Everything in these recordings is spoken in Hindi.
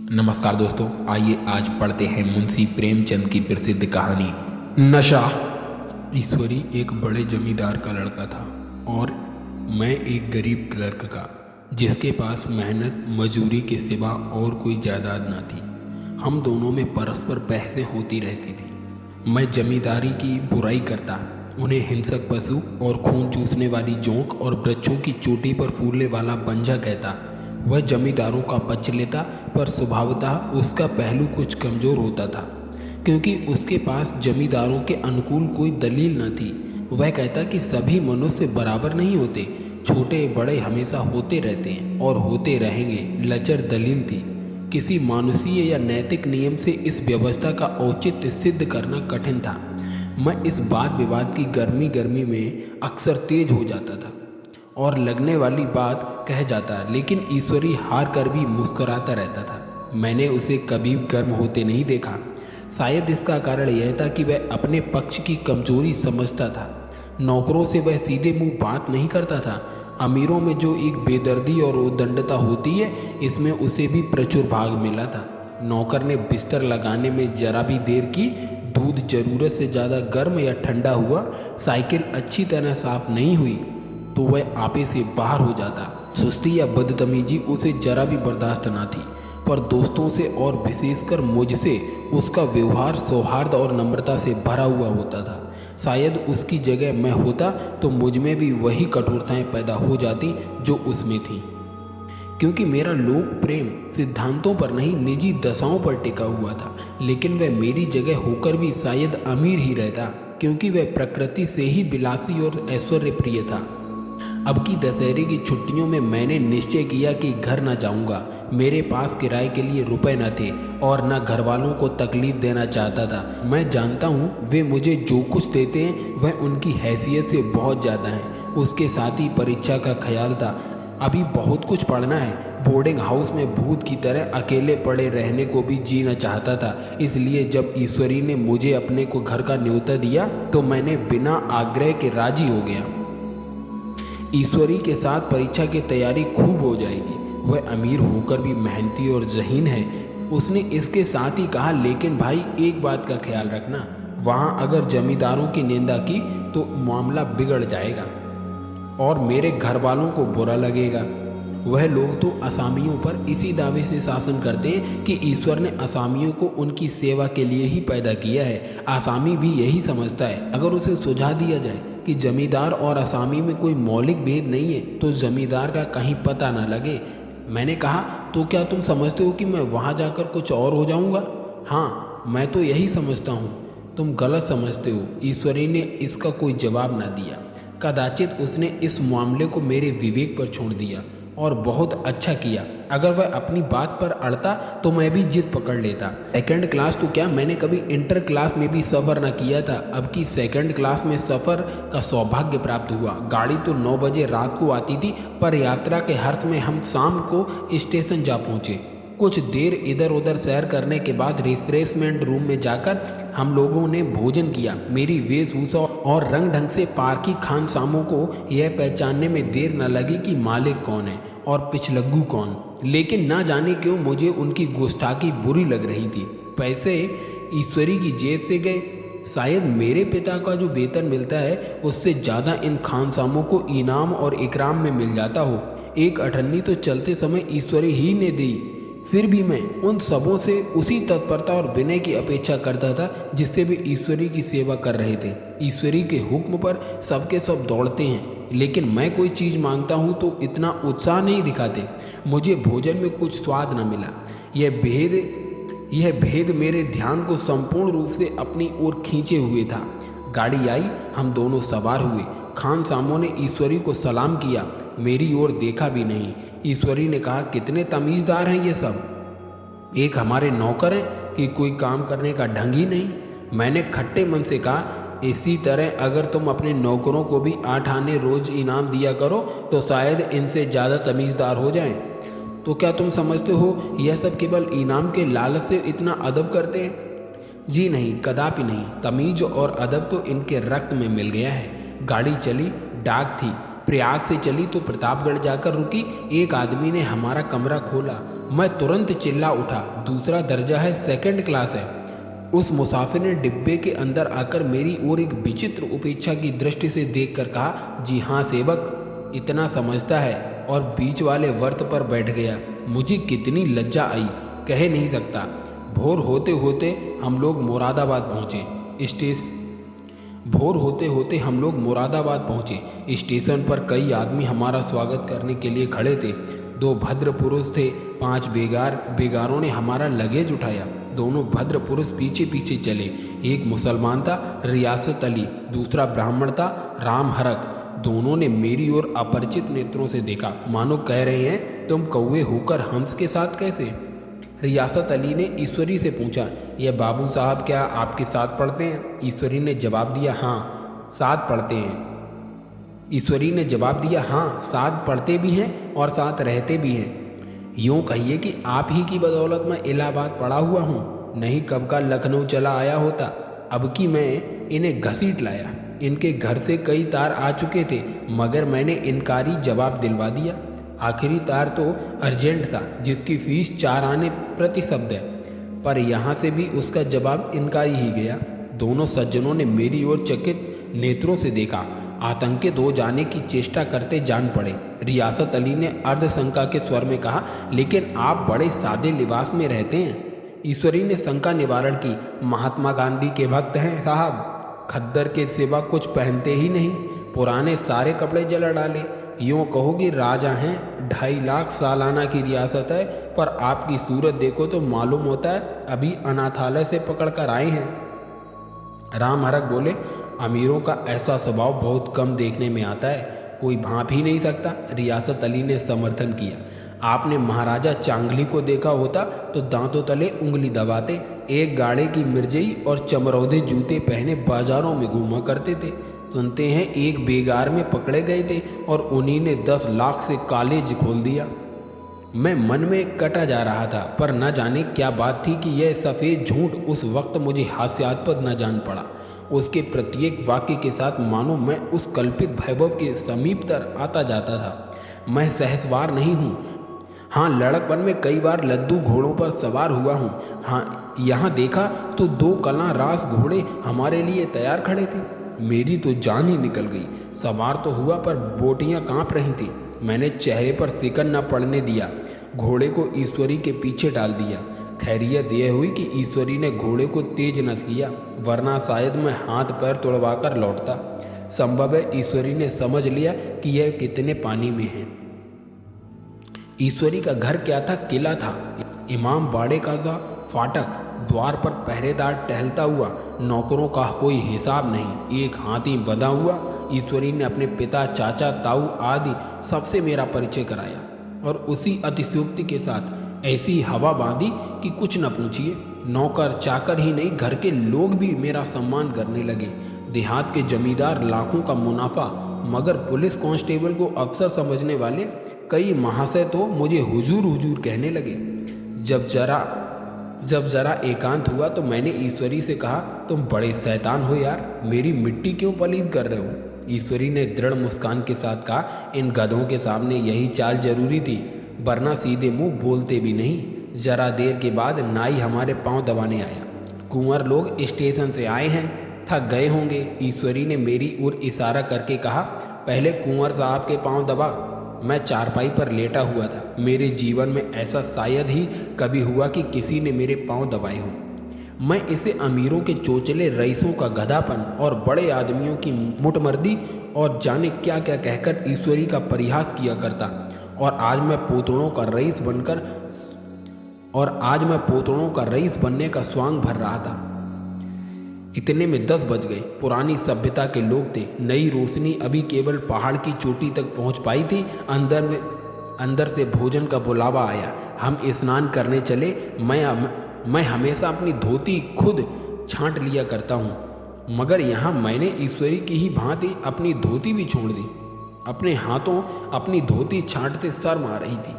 नमस्कार दोस्तों, आइए आज पढ़ते हैं मुंशी प्रेमचंद की प्रसिद्ध कहानी नशा। ईश्वरी एक बड़े जमींदार का लड़का था और मैं एक गरीब क्लर्क का, जिसके पास मेहनत मजूरी के सिवा और कोई जायदाद न थी। हम दोनों में परस्पर बहसें होती रहती थी। मैं जमींदारी की बुराई करता, उन्हें हिंसक पशु और खून चूसने वाली जोंक और वृक्षों की चोटी पर फूलने वाला बंजा कहता। वह जमींदारों का पक्ष लेता, पर स्वभावतः उसका पहलू कुछ कमज़ोर होता था, क्योंकि उसके पास जमींदारों के अनुकूल कोई दलील न थी। वह कहता कि सभी मनुष्य बराबर नहीं होते, छोटे बड़े हमेशा होते रहते हैं और होते रहेंगे। लचर दलील थी। किसी मानुषीय या नैतिक नियम से इस व्यवस्था का औचित्य सिद्ध करना कठिन था। मैं इस वाद विवाद की गर्मी में अक्सर तेज हो जाता था और लगने वाली बात कह जाता, लेकिन ईश्वरी हार कर भी मुस्कुराता रहता था। मैंने उसे कभी गर्म होते नहीं देखा। शायद इसका कारण यह था कि वह अपने पक्ष की कमजोरी समझता था। नौकरों से वह सीधे मुंह बात नहीं करता था। अमीरों में जो एक बेदर्दी और उद्दंडता होती है, इसमें उसे भी प्रचुर भाग मिला था। नौकर ने बिस्तर लगाने में जरा भी देर की, दूध जरूरत से ज़्यादा गर्म या ठंडा हुआ, साइकिल अच्छी तरह साफ नहीं हुई तो वह आपे से बाहर हो जाता। सुस्ती या बदतमीजी उसे जरा भी बर्दाश्त ना थी, पर दोस्तों से और विशेषकर मुझसे उसका व्यवहार सौहार्द और नम्रता से भरा हुआ होता था। शायद उसकी जगह मैं होता तो मुझ में भी वही कठोरताएं पैदा हो जाती जो उसमें थी, क्योंकि मेरा लोक प्रेम सिद्धांतों पर नहीं, निजी दशाओं पर टिका हुआ था। लेकिन वह मेरी जगह होकर भी शायद अमीर ही रहता, क्योंकि वह प्रकृति से ही विलासी और ऐश्वर्य प्रिय था। अब की दशहरे की छुट्टियों में मैंने निश्चय किया कि घर न जाऊंगा। मेरे पास किराए के लिए रुपए न थे और न घर वालों को तकलीफ देना चाहता था। मैं जानता हूँ वे मुझे जो कुछ देते हैं वह उनकी हैसियत से बहुत ज़्यादा है। उसके साथ ही परीक्षा का ख्याल था। अभी बहुत कुछ पढ़ना है। बोर्डिंग हाउस में भूत की तरह अकेले पड़े रहने को भी जीना चाहता था। इसलिए जब ईश्वरी ने मुझे अपने को घर का न्योता दिया तो मैंने बिना आग्रह के राजी हो गया। ईश्वरी के साथ परीक्षा की तैयारी खूब हो जाएगी। वह अमीर होकर भी मेहनती और ज़हीन है। उसने इसके साथ ही कहा, लेकिन भाई एक बात का ख्याल रखना, वहाँ अगर जमींदारों की निंदा की तो मामला बिगड़ जाएगा और मेरे घर वालों को बुरा लगेगा। वह लोग तो असामियों पर इसी दावे से शासन करते हैं कि ईश्वर ने असामियों को उनकी सेवा के लिए ही पैदा किया है। आसामी भी यही समझता है। अगर उसे सुझा दिया जाए कि जमींदार और असामी में कोई मौलिक भेद नहीं है तो जमींदार का कहीं पता न लगे। मैंने कहा, तो क्या तुम समझते हो कि मैं वहाँ जाकर कुछ और हो जाऊँगा? हाँ, मैं तो यही समझता हूँ। तुम गलत समझते हो। ईश्वरी ने इसका कोई जवाब न दिया। कदाचित उसने इस मामले को मेरे विवेक पर छोड़ दिया और बहुत अच्छा किया। अगर वह अपनी बात पर अड़ता तो मैं भी जिद पकड़ लेता। सेकंड क्लास तो क्या, मैंने कभी इंटर क्लास में भी सफ़र न किया था। अब की सेकंड क्लास में सफ़र का सौभाग्य प्राप्त हुआ। गाड़ी तो 9 बजे रात को आती थी, पर यात्रा के हर्ष में हम शाम को स्टेशन जा पहुँचे। कुछ देर इधर उधर सैर करने के बाद रिफ्रेशमेंट रूम में जाकर हम लोगों ने भोजन किया। मेरी वेशभूषा और रंग ढंग से पारखी खानसामों को यह पहचानने में देर न लगी कि मालिक कौन है और पिछलग्गू कौन। लेकिन ना जाने क्यों मुझे उनकी गुस्ताखी बुरी लग रही थी। पैसे ईश्वरी की जेब से गए। शायद मेरे पिता का जो वेतन मिलता है उससे ज़्यादा इन खानसामों को इनाम और इकराम में मिल जाता हो। एक अठन्नी तो चलते समय ईश्वरी ही ने दी। फिर भी मैं उन सबों से उसी तत्परता और विनय की अपेक्षा करता था जिससे वे ईश्वरी की सेवा कर रहे थे। ईश्वरी के हुक्म पर सबके सब दौड़ते हैं, लेकिन मैं कोई चीज़ मांगता हूँ तो इतना उत्साह नहीं दिखाते। मुझे भोजन में कुछ स्वाद न मिला। यह भेद मेरे ध्यान को संपूर्ण रूप से अपनी ओर खींचे हुए था। गाड़ी आई, हम दोनों सवार हुए। खानसामों ने ईश्वरी को सलाम किया, मेरी ओर देखा भी नहीं। ईश्वरी ने कहा, कितने तमीज़दार हैं ये सब। एक हमारे नौकर हैं कि कोई काम करने का ढंग ही नहीं। मैंने खट्टे मन से कहा, इसी तरह अगर तुम अपने नौकरों को भी 8 आने रोज इनाम दिया करो तो शायद इनसे ज़्यादा तमीज़दार हो जाएं। तो क्या तुम समझते हो यह सब केवल इनाम के लालच से इतना अदब करते हैं? जी नहीं, कदापि नहीं। तमीज और अदब तो इनके रक्त में मिल गया है। गाड़ी चली। डाक थी। प्रयाग से चली तो प्रतापगढ़ जाकर रुकी। एक आदमी ने हमारा कमरा खोला। मैं तुरंत चिल्ला उठा, दूसरा दर्जा है, सेकंड क्लास है। उस मुसाफिर ने डिब्बे के अंदर आकर मेरी ओर एक विचित्र उपेक्षा की दृष्टि से देखकर कहा, जी हाँ सेवक, इतना समझता है, और बीच वाले वर्त पर बैठ गया। मुझे कितनी लज्जा आई, कह नहीं सकता। भोर होते होते हम लोग मुरादाबाद पहुँचे। स्टेशन पर कई आदमी हमारा स्वागत करने के लिए खड़े थे। 2 भद्र पुरुष थे, 5 बेगारों ने हमारा लगेज उठाया। दोनों भद्र पुरुष पीछे पीछे चले। एक मुसलमान था, रियासत अली, दूसरा ब्राह्मण था, राम हरक। दोनों ने मेरी ओर अपरिचित नेत्रों से देखा, मानो कह रहे हैं, तुम कौवे होकर हंस के साथ कैसे? रियासत अली ने ईश्वरी से पूछा, यह बाबू साहब क्या आपके साथ पढ़ते हैं? ईश्वरी ने जवाब दिया, हाँ साथ पढ़ते भी हैं और साथ रहते भी हैं। यूँ कहिए कि आप ही की बदौलत मैं इलाहाबाद पड़ा हुआ हूँ, नहीं कब का लखनऊ चला आया होता। अब कि मैं इन्हें घसीट लाया। इनके घर से कई तार आ चुके थे, मगर मैंने इनकारी जवाब दिलवा दिया। आखिरी तार तो अर्जेंट था, जिसकी फीस 4 आने प्रति शब्द है, पर यहाँ से भी उसका जवाब इनकारी ही गया। दोनों सज्जनों ने मेरी ओर चकित नेत्रों से देखा, आतंकित हो जाने की चेष्टा करते जान पड़े। रियासत अली ने अर्धशंका के स्वर में कहा, लेकिन आप बड़े सादे लिबास में रहते हैं। ईश्वरी ने शंका निवारण की, महात्मा गांधी के भक्त हैं साहब, खद्दर के सिवा कुछ पहनते ही नहीं, पुराने सारे कपड़े जला डाले। यूँ कहो कि राजा हैं, 2.5 लाख सालाना की रियासत है, पर आपकी सूरत देखो तो मालूम होता है अभी अनाथालय से पकड़ कर आए हैं। राम हरक बोले, अमीरों का ऐसा स्वभाव बहुत कम देखने में आता है, कोई भांप ही नहीं सकता। रियासत अली ने समर्थन किया, आपने महाराजा चांगली को देखा होता तो दांतों तले उंगली दबाते। एक गाड़े की मिर्जई और चमरौदे जूते पहने बाजारों में घूमा करते थे। सुनते हैं एक बेगार में पकड़े गए थे और उन्हीं ने 10 लाख से कॉलेज खोल दिया। मैं मन में कटा जा रहा था, पर न जाने क्या बात थी कि यह सफ़ेद झूठ उस वक्त मुझे हास्यास्पद न जान पड़ा। उसके प्रत्येक वाक्य के साथ मानो मैं उस कल्पित वैभव के समीप तर आता जाता था। मैं सहसवार नहीं हूँ। हाँ, लड़कपन में कई बार लद्दू घोड़ों पर सवार हुआ हूँ। हाँ, यहाँ देखा तो 2 कलां रास घोड़े हमारे लिए तैयार खड़े थे। मेरी तो जान ही निकल गई। सवार तो हुआ, पर बोटियाँ काँप रही थीं। मैंने चेहरे पर सिकन न पड़ने दिया, घोड़े को ईश्वरी के पीछे डाल दिया। खैरियत यह हुई कि ईश्वरी ने घोड़े को तेज न किया, वरना शायद मैं हाथ पैर तुड़वाकर लौटता। संभव है ईश्वरी ने समझ लिया कि यह कितने पानी में है। ईश्वरी का घर क्या था? किला था। इमाम बाड़े का सा फाटक, द्वार पर पहरेदार टहलता हुआ, नौकरों का कोई हिसाब नहीं, एक हाथी बंधा हुआ। ईश्वरी ने अपने पिता, चाचा, ताऊ आदि सबसे मेरा परिचय कराया और उसी अतिशयोक्ति के साथ ऐसी हवा बांधी कि कुछ न पूछिए। नौकर चाकर ही नहीं, घर के लोग भी मेरा सम्मान करने लगे। देहात के जमींदार लाखों का मुनाफा, मगर पुलिस कांस्टेबल को अक्सर समझने वाले कई महाशय तो मुझे हुजूर हुजूर कहने लगे। जब जरा एकांत हुआ तो मैंने ईश्वरी से कहा, तुम बड़े शैतान हो यार, मेरी मिट्टी क्यों पलीद कर रहे हो? ईश्वरी ने दृढ़ मुस्कान के साथ कहा, इन गधों के सामने यही चाल जरूरी थी, वरना सीधे मुंह बोलते भी नहीं। जरा देर के बाद नाई हमारे पांव दबाने आया। कुंवर लोग स्टेशन से आए हैं, थक गए होंगे। ईश्वरी ने मेरी ओर इशारा करके कहा, पहले कुंवर साहब के पांव दबा। मैं चारपाई पर लेटा हुआ था। मेरे जीवन में ऐसा शायद ही कभी हुआ कि किसी ने मेरे पांव दबाए हों। मैं इसे अमीरों के चोचले रईसों का गधापन और बड़े आदमियों की मुटमर्दी और जाने क्या क्या कहकर ईश्वरी का परिहास किया करता। और आज मैं पोतड़ों का रईस बनने का स्वांग भर रहा था। इतने में 10 बज गए। पुरानी सभ्यता के लोग थे। नई रोशनी अभी केवल पहाड़ की चोटी तक पहुंच पाई थी। अंदर से भोजन का बुलावा आया। हम स्नान करने चले। मैं हमेशा अपनी धोती खुद छांट लिया करता हूँ, मगर यहाँ मैंने ईश्वरी की ही भांति अपनी धोती भी छोड़ दी। अपने हाथों अपनी धोती छांटते शर्म आ रही थी।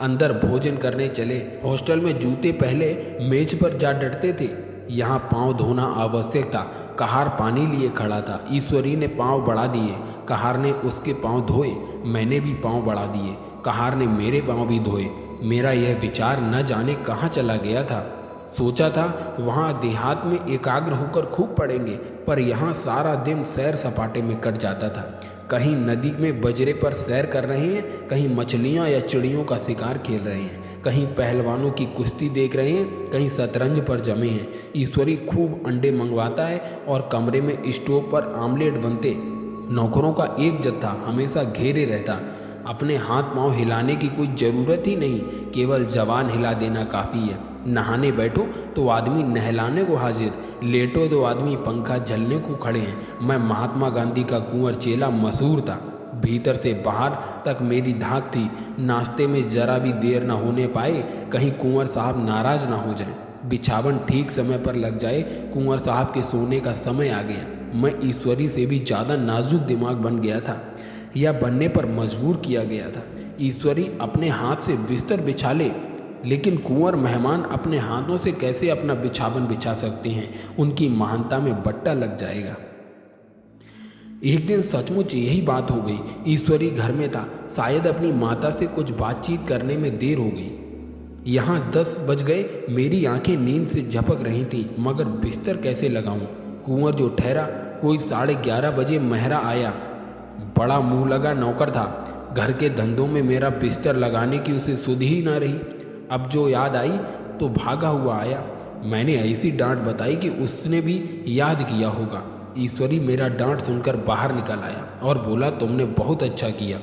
अंदर भोजन करने चले। हॉस्टल में जूते पहले मेज पर जा डटते थे, यहाँ पांव धोना आवश्यक था। कहार पानी लिए खड़ा था। ईश्वरी ने पांव बढ़ा दिए। कहार ने उसके पांव धोए। मैंने भी पांव बढ़ा दिए। कहार ने मेरे पांव भी धोए। मेरा यह विचार न जाने कहाँ चला गया था। सोचा था वहाँ देहात में एकाग्र होकर खूब पढ़ेंगे, पर यहाँ सारा दिन सैर सपाटे में कट जाता था। कहीं नदी में बजरे पर सैर कर रहे हैं, कहीं मछलियाँ या चिड़ियों का शिकार खेल रहे हैं, कहीं पहलवानों की कुश्ती देख रहे हैं, कहीं शतरंज पर जमे हैं। ईश्वरी खूब अंडे मंगवाता है और कमरे में स्टोव पर आमलेट बनते। नौकरों का एक जत्था हमेशा घेरे रहता। अपने हाथ पांव हिलाने की कोई ज़रूरत ही नहीं, केवल जबान हिला देना काफ़ी है। नहाने बैठो तो आदमी नहलाने को हाजिर, लेटो तो आदमी पंखा झलने को खड़े हैं। मैं महात्मा गांधी का कुंवर चेला मशहूर था। भीतर से बाहर तक मेरी धाक थी। नाश्ते में जरा भी देर न होने पाए, कहीं कुंवर साहब नाराज ना हो जाए। बिछावन ठीक समय पर लग जाए, कुंवर साहब के सोने का समय आ गया। मैं ईश्वरी से भी ज़्यादा नाजुक दिमाग बन गया था, या बनने पर मजबूर किया गया था। ईश्वरी अपने हाथ से बिस्तर बिछा ले, लेकिन कुंवर मेहमान अपने हाथों से कैसे अपना बिछावन बिछा सकते हैं? उनकी महानता में बट्टा लग जाएगा। एक दिन सचमुच यही बात हो गई। ईश्वरी घर में था, शायद अपनी माता से कुछ बातचीत करने में देर हो गई। यहाँ 10 बज गए। मेरी आंखें नींद से झपक रही थी, मगर बिस्तर कैसे लगाऊं? कुंवर जो ठहरा, कोई 11:30 बजे महरा आया। बड़ा मुंह लगा नौकर था। घर के धंधों में मेरा बिस्तर लगाने की उसे सुध ही ना रही। अब जो याद आई तो भागा हुआ आया। मैंने ऐसी डांट बताई कि उसने भी याद किया होगा। ईश्वरी मेरा डांट सुनकर बाहर निकल आया और बोला, तुमने बहुत अच्छा किया।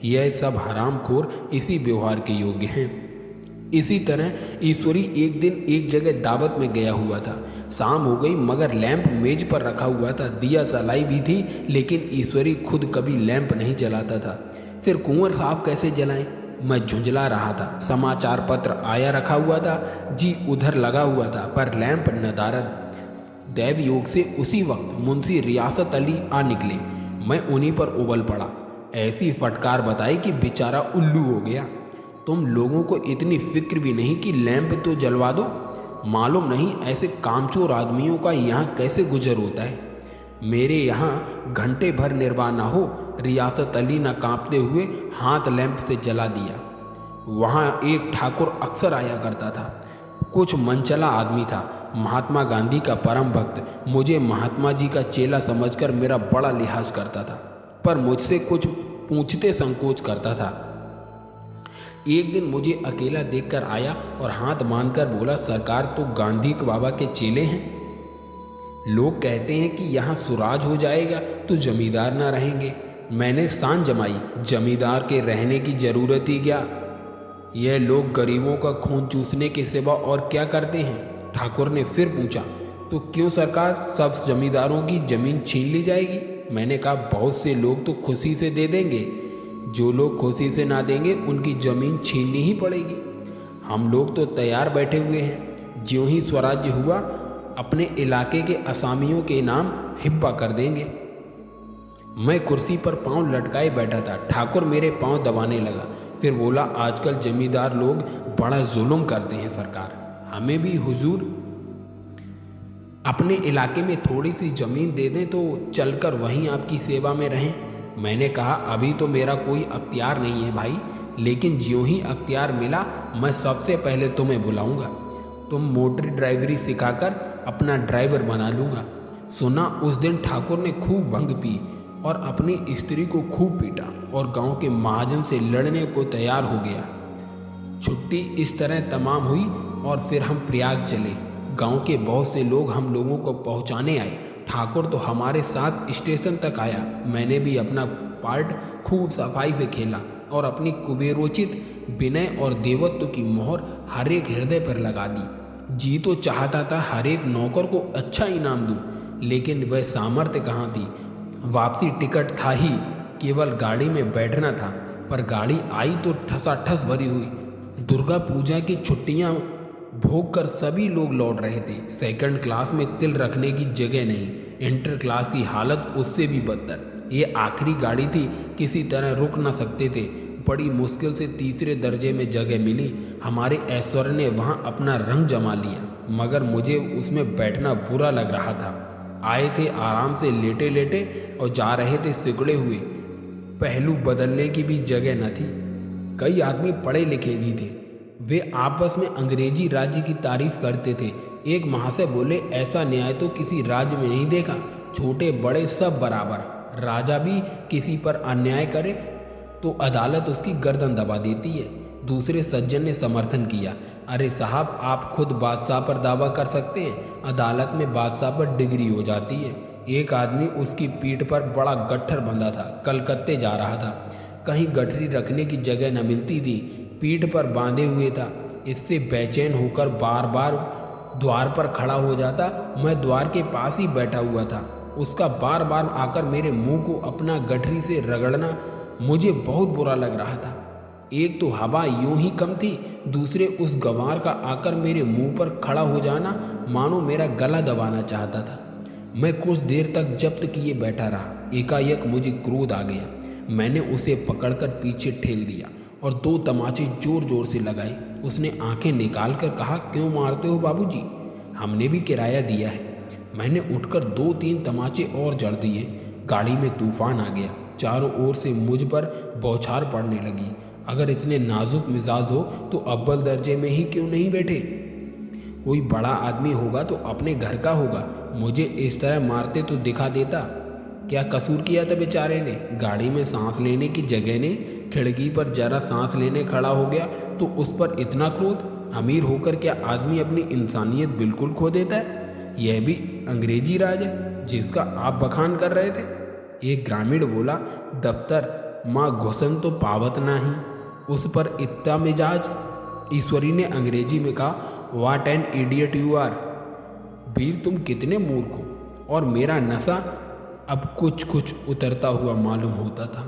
यह सब हरामखोर इसी व्यवहार के योग्य हैं। इसी तरह ईश्वरी एक दिन एक जगह दावत में गया हुआ था। शाम हो गई, मगर लैंप मेज पर रखा हुआ था। दिया जलाई भी थी, लेकिन ईश्वरी खुद कभी लैंप नहीं जलाता था। फिर कुंवर साहब कैसे जलाएं? मैं झुंझला रहा था। समाचार पत्र आया रखा हुआ था, जी उधर लगा हुआ था, पर लैंप नदारद। दैव योग से उसी वक्त मुंशी रियासत अली आ निकले। मैं उन्हीं पर उबल पड़ा। ऐसी फटकार बताई कि बेचारा उल्लू हो गया। तुम लोगों को इतनी फिक्र भी नहीं कि लैंप तो जलवा दो? मालूम नहीं ऐसे कामचोर आदमियों का यहाँ कैसे गुजर होता है। मेरे यहाँ घंटे भर निर्वाह ना हो। रियासत अली न कांपते हुए हाथ लैंप से जला दिया। वहाँ एक ठाकुर अक्सर आया करता था। कुछ मनचला आदमी था, महात्मा गांधी का परम भक्त। मुझे महात्मा जी का चेला समझकर मेरा बड़ा लिहाज करता था, पर मुझसे कुछ पूछते संकोच करता था। एक दिन मुझे अकेला देखकर आया और हाथ बांधकर बोला, सरकार तो गांधी बाबा के चेले हैं। लोग कहते हैं कि यहाँ सुराज हो जाएगा तो जमींदार ना रहेंगे। मैंने सान जमाई, जमींदार के रहने की जरूरत ही क्या? यह लोग गरीबों का खून चूसने के सिवा और क्या करते हैं? ठाकुर ने फिर पूछा, तो क्यों सरकार, सब जमींदारों की जमीन छीन ली जाएगी? मैंने कहा, बहुत से लोग तो खुशी से दे देंगे। जो लोग खुशी से ना देंगे उनकी जमीन छीननी ही पड़ेगी। हम लोग तो तैयार बैठे हुए हैं। ज्यों ही स्वराज्य हुआ, अपने इलाके के असामियों के नाम हिब्बा कर देंगे। मैं कुर्सी पर पांव लटकाए बैठा था। ठाकुर मेरे पांव दबाने लगा, फिर बोला, आजकल जमींदार लोग बड़ा जुल्म करते हैं सरकार। हमें भी हुजूर अपने इलाके में थोड़ी सी जमीन दे दें तो चलकर वहीं आपकी सेवा में रहें। मैंने कहा, अभी तो मेरा कोई अख्तियार नहीं है भाई, लेकिन ज्यों ही अख्तियार मिला मैं सबसे पहले तुम्हें बुलाऊंगा। तुम मोटर ड्राइवरी सिखाकर अपना ड्राइवर बना लूँगा। सुना उस दिन ठाकुर ने खूब भंग पी और अपनी स्त्री को खूब पीटा और गांव के महाजन से लड़ने को तैयार हो गया। छुट्टी इस तरह तमाम हुई और फिर हम प्रयाग चले। गांव के बहुत से लोग हम लोगों को पहुंचाने आए। ठाकुर तो हमारे साथ स्टेशन तक आया। मैंने भी अपना पार्ट खूब सफाई से खेला और अपनी कुबेरोचित विनय और देवत्व की मोहर हर एक हृदय पर लगा दी। जी तो चाहता था हर एक नौकर को अच्छा इनाम दूं, लेकिन वह सामर्थ्य कहाँ थी। वापसी टिकट था ही, केवल गाड़ी में बैठना था, पर गाड़ी आई तो ठसाठस भरी हुई। दुर्गा पूजा की छुट्टियां भोग कर सभी लोग लौट रहे थे। सेकंड क्लास में तिल रखने की जगह नहीं। इंटर क्लास की हालत उससे भी बदतर। ये आखिरी गाड़ी थी, किसी तरह रुक न सकते थे। बड़ी मुश्किल से तीसरे दर्जे में जगह मिली। हमारे ऐश्वर्य ने वहाँ अपना रंग जमा लिया, मगर मुझे उसमें बैठना बुरा लग रहा था। आए थे आराम से लेटे लेटे और जा रहे थे सिकुड़े हुए। पहलू बदलने की भी जगह न थी। कई आदमी पढ़े लिखे भी थे, वे आपस में अंग्रेजी राज्य की तारीफ करते थे। एक महाशय बोले, ऐसा न्याय तो किसी राज्य में नहीं देखा, छोटे बड़े सब बराबर। राजा भी किसी पर अन्याय करे तो अदालत उसकी गर्दन दबा देती है। दूसरे सज्जन ने समर्थन किया, अरे साहब, आप खुद बादशाह पर दावा कर सकते हैं, अदालत में बादशाह पर डिग्री हो जाती है। एक आदमी उसकी पीठ पर बड़ा गट्ठर बंधा था, कलकत्ते जा रहा था। कहीं गठरी रखने की जगह न मिलती थी, पीठ पर बांधे हुए था। इससे बेचैन होकर बार बार द्वार पर खड़ा हो जाता। मैं द्वार के पास ही बैठा हुआ था। उसका बार बार आकर मेरे मुंह को अपना गठरी से रगड़ना मुझे बहुत बुरा लग रहा था। एक तो हवा यूं ही कम थी, दूसरे उस गंवार का आकर मेरे मुंह पर खड़ा हो जाना मानो मेरा गला दबाना चाहता था। मैं कुछ देर तक जब्त किए बैठा रहा। एकाएक मुझे क्रोध आ गया। मैंने उसे पकड़कर पीछे ठेल दिया और 2 तमाचे जोर जोर से लगाए। उसने आंखें निकाल कर कहा, क्यों मारते हो बाबूजी? हमने भी किराया दिया है। मैंने उठकर 2-3 तमाचे और जड़ दिए। गाड़ी में तूफान आ गया। चारों ओर से मुझ पर बौछार पड़ने लगी। अगर इतने नाजुक मिजाज हो तो अव्वल दर्जे में ही क्यों नहीं बैठे? कोई बड़ा आदमी होगा तो अपने घर का होगा, मुझे इस तरह मारते तो दिखा देता। क्या कसूर किया था बेचारे ने? गाड़ी में सांस लेने की जगह ने खिड़की पर जरा सांस लेने खड़ा हो गया तो उस पर इतना क्रोध? अमीर होकर क्या आदमी अपनी इंसानियत बिल्कुल खो देता है? यह भी अंग्रेजी राज है जिसका आप बखान कर रहे थे? एक ग्रामीण बोला, दफ्तर माँ घुसन तो पावत नाही, उस पर इतना मिजाज। ईश्वरी ने अंग्रेजी में कहा, what an idiot you are. Veer, तुम कितने मूर्ख हो। और मेरा नशा अब कुछ कुछ उतरता हुआ मालूम होता था।